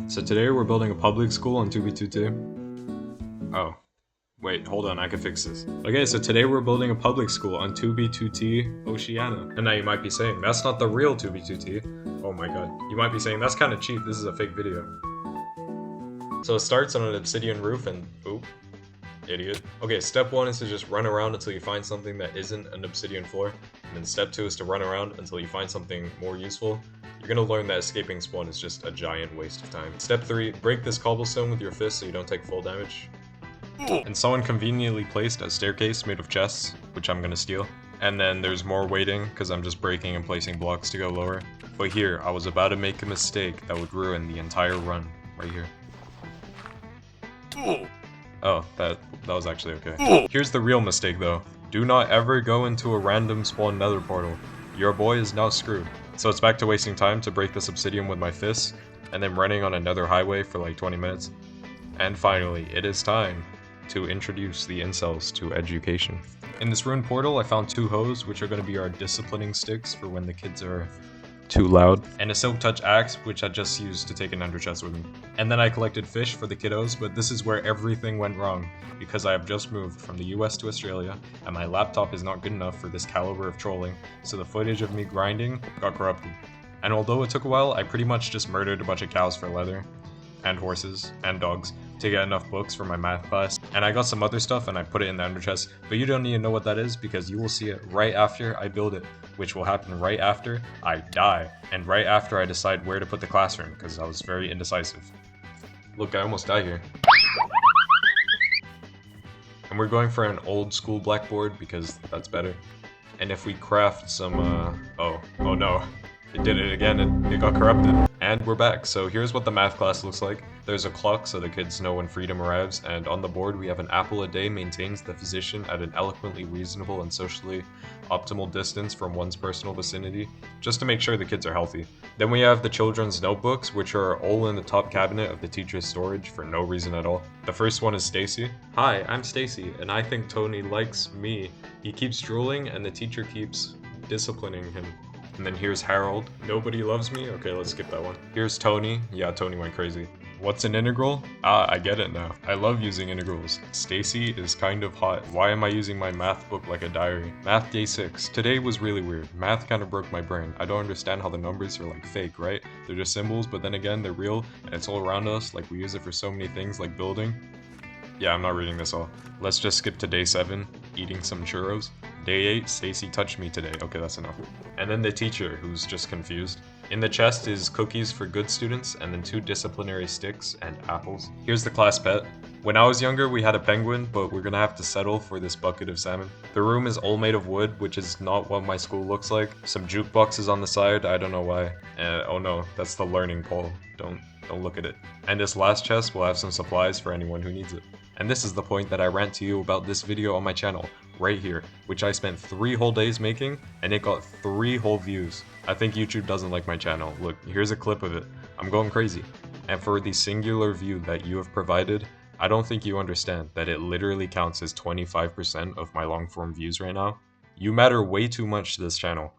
So today we're building a public school on 2B2T. Oh, wait, hold on, I can fix this. Okay, so today we're building a public school on 2B2T Oceana. And now you might be saying, that's not the real 2B2T. Oh my god. You might be saying, that's kind of cheap, this is a fake video. So it starts on an obsidian roof and... oop. Idiot. Okay, step 1 is to just run around until you find something that isn't an obsidian floor. And then step 2 is to run around until you find something more useful. You're gonna learn that escaping spawn is just a giant waste of time. Step 3, break this cobblestone with your fist so you don't take full damage. And someone conveniently placed a staircase made of chests, which I'm gonna steal. And then there's more waiting, because I'm just breaking and placing blocks to go lower. But here, I was about to make a mistake that would ruin the entire run. Right here. Oh, that was actually okay. Here's the real mistake though. Do not ever go into a random spawn nether portal. Your boy is now screwed. So it's back to wasting time to break this obsidian with my fists, and then running on another highway for like 20 minutes. And finally, it is time to introduce the incels to education. In this ruined portal, I found 2 hoes, which are going to be our disciplining sticks for when the kids are too loud, and a silk touch axe, which I just used to take an ender chest with me. And then I collected fish for the kiddos, but this is where everything went wrong, because I have just moved from the US to Australia, and my laptop is not good enough for this caliber of trolling, so the footage of me grinding got corrupted. And although it took a while, I pretty much just murdered a bunch of cows for leather, and horses, and dogs, to get enough books for my math class. And I got some other stuff and I put it in the ender chest, but you don't need to know what that is because you will see it right after I build it, which will happen right after I die, and right after I decide where to put the classroom, because I was very indecisive. Look, I almost died here. And we're going for an old school blackboard because that's better. And if we craft some, oh no. It did it again, it got corrupted. And we're back, so here's what the math class looks like. There's a clock so the kids know when freedom arrives, and on the board we have an apple a day maintains the physician at an eloquently reasonable and socially optimal distance from one's personal vicinity, just to make sure the kids are healthy. Then we have the children's notebooks, which are all in the top cabinet of the teacher's storage for no reason at all. The first one is Stacy. Hi, I'm Stacy, and I think Tony likes me. He keeps drooling, and the teacher keeps disciplining him. And then here's Harold. Nobody loves me? Okay, let's skip that one. Here's Tony. Yeah, Tony went crazy. What's an integral? Ah, I get it now. I love using integrals. Stacy is kind of hot. Why am I using my math book like a diary? Math day 6. Today was really weird. Math kind of broke my brain. I don't understand how the numbers are like fake, right? They're just symbols, but then again, they're real, and it's all around us, like we use it for so many things like building. Yeah, I'm not reading this all. Let's just skip to day 7, eating some churros. Day 8, Stacy touched me today. Okay, that's enough. And then the teacher, who's just confused. In the chest is cookies for good students, and then 2 disciplinary sticks and apples. Here's the class pet. When I was younger, we had a penguin, but we're gonna have to settle for this bucket of salmon. The room is all made of wood, which is not what my school looks like. Some jukeboxes on the side, I don't know why. Oh no, that's the learning pole. Don't look at it. And this last chest will have some supplies for anyone who needs it. And this is the point that I rant to you about this video on my channel, right here, which I spent 3 whole days making, and it got 3 whole views. I think YouTube doesn't like my channel. Look, here's a clip of it. I'm going crazy. And for the singular view that you have provided, I don't think you understand that it literally counts as 25% of my long form views right now. You matter way too much to this channel.